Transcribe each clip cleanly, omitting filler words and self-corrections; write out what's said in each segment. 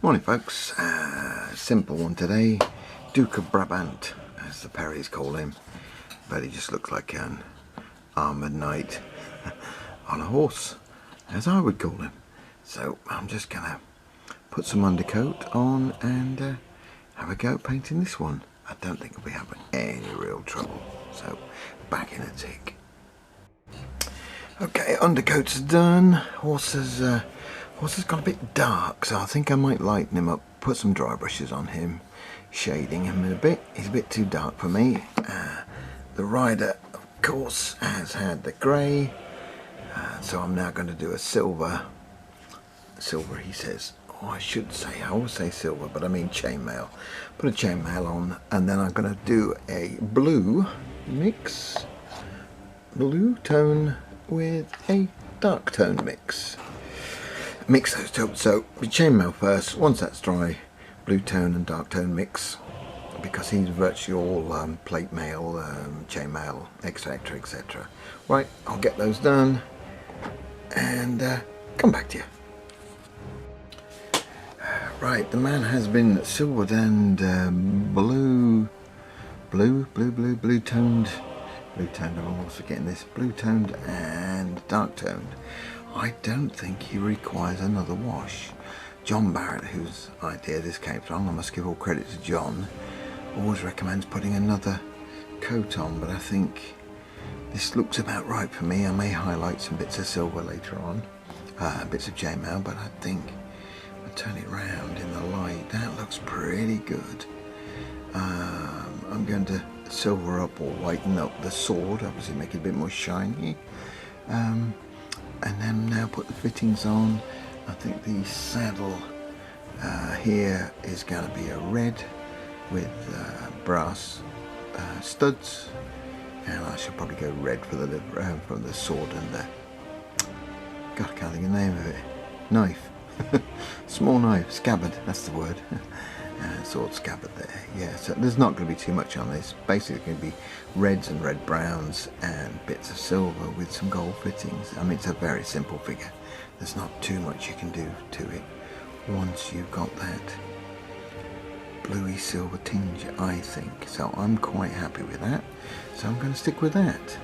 Morning folks, simple one today. Duke of Brabant, as the Perrys call him, but he just looks like an armoured knight on a horse, as I would call him. So I'm just gonna put some undercoat on and have a go at painting this one. I don't think I'll be having any real trouble, so back in a tick. Okay, undercoat's done. Horse has got a bit dark, so I think I might lighten him up, put some dry brushes on him, shading him a bit. He's a bit too dark for me. The rider, of course, has had the grey, so I'm now going to do a silver, he says. Oh, I always say silver, but I mean chainmail. Put a chainmail on, and then I'm going to do a blue mix, blue tone with a dark tone mix. Mix those two up. So chainmail first. Once that's dry, blue tone and dark tone mix, because he's virtually all plate mail, chainmail, etc, etc. Right, I'll get those done and come back to you. Right, the man has been silvered and blue toned. I'm almost forgetting this. Blue toned and dark toned. I don't think he requires another wash. John Barrett, whose idea this came from, I must give all credit to John, always recommends putting another coat on, but I think this looks about right for me. I may highlight some bits of silver later on, bits of chainmail, but I think I'll turn it round in the light. That looks pretty good. I'm going to silver up or whiten up the sword, obviously make it a bit more shiny. And then now put the fittings on. I think the saddle here is going to be a red with brass studs, and I should probably go red for the sword and the, God, I can't think of the name of it, knife. Small knife, scabbard, that's the word. Sword scabbard there. Yeah, so there's not going to be too much on this. Basically it's going to be reds and red browns and bits of silver with some gold fittings. I mean, it's a very simple figure. There's not too much you can do to it once you've got that bluey silver tinge, I think. So I'm quite happy with that, so I'm going to stick with that.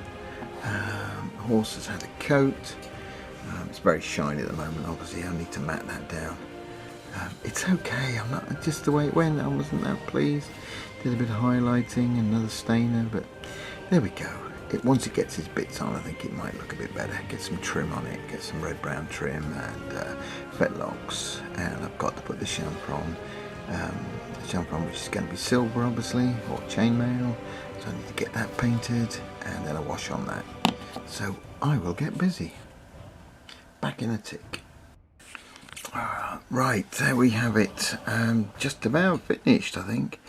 Horse has had a coat. It's very shiny at the moment. Obviously I need to matte that down. It's okay, I'm not, just the way it went, I wasn't that pleased. Did a bit of highlighting, another stainer, but there we go. Once it gets its bits on, I think it might look a bit better. Get some trim on it, get some red brown trim and fetlocks, and I've got to put the chamfer on. The chamfer, which is going to be silver obviously, or chainmail, so I need to get that painted and then a wash on that. So I will get busy. Back in a tick. Right, there we have it. Just about finished, I think.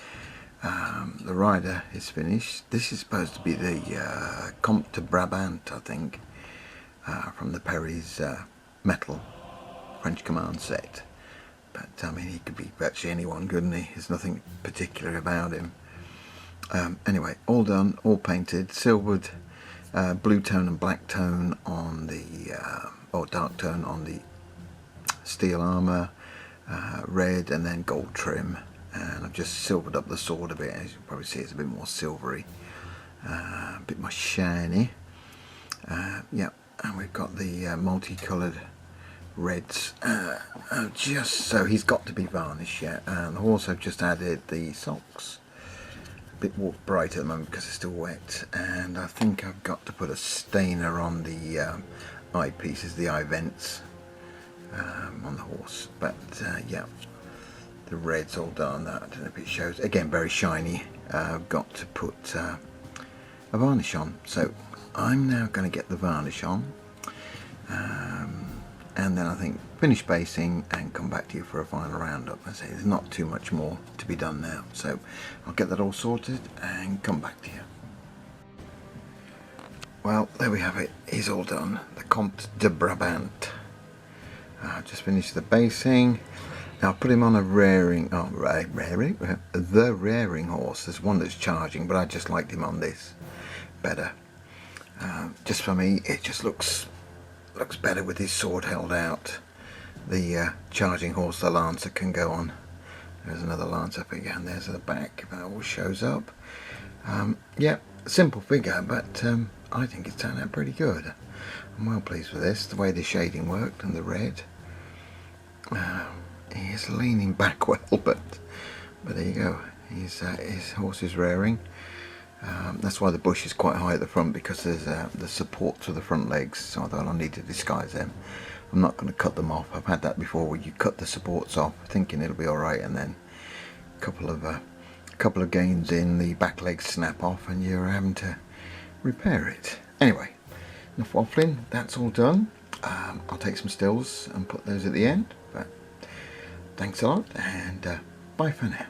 The rider is finished. This is supposed to be the Comte de Brabant, I think, from the Perrys metal French command set. But I mean, he could be virtually anyone, couldn't he? There's nothing particular about him. Anyway, all done, all painted, silvered, blue tone and black tone on the, or dark tone on the steel armour, red and then gold trim, and I've just silvered up the sword a bit. As you can probably see, it's a bit more silvery, a bit more shiny. Yeah, and we've got the multicoloured reds, just so he's got to be varnished yet. And the horse, I've just added the socks, a bit more bright at the moment because it's still wet, and I think I've got to put a stainer on the eyepieces, the eye vents, on the horse. But yeah, the red's all done. I don't know if it shows. Again, very shiny. I've got to put a varnish on, so I'm now going to get the varnish on, and then I think finish basing and come back to you for a final roundup. I say there's not too much more to be done now, so I'll get that all sorted and come back to you. Well, there we have it. It's all done. The Comte de Brabant. Just finished the basing. Now I'll put him on a rearing, the rearing horse. There's one that's charging, but I just liked him on this better. Just for me, it just looks better with his sword held out. the charging horse, the Lancer, can go on. There's another Lancer figure, and there's the back. That all shows up. Yeah, simple figure, but I think it's turned out pretty good. I'm well pleased with this. The way the shading worked and the red. He is leaning back well, but there you go. His horse is rearing. That's why the bush is quite high at the front, because there's the support to the front legs, so I'll need to disguise them. I'm not going to cut them off. I've had that before, where you cut the supports off thinking it'll be alright, and then a couple of gains in, the back legs snap off and you're having to repair it. Anyway, enough waffling, that's all done. I'll take some stills and put those at the end, but thanks a lot, and bye for now.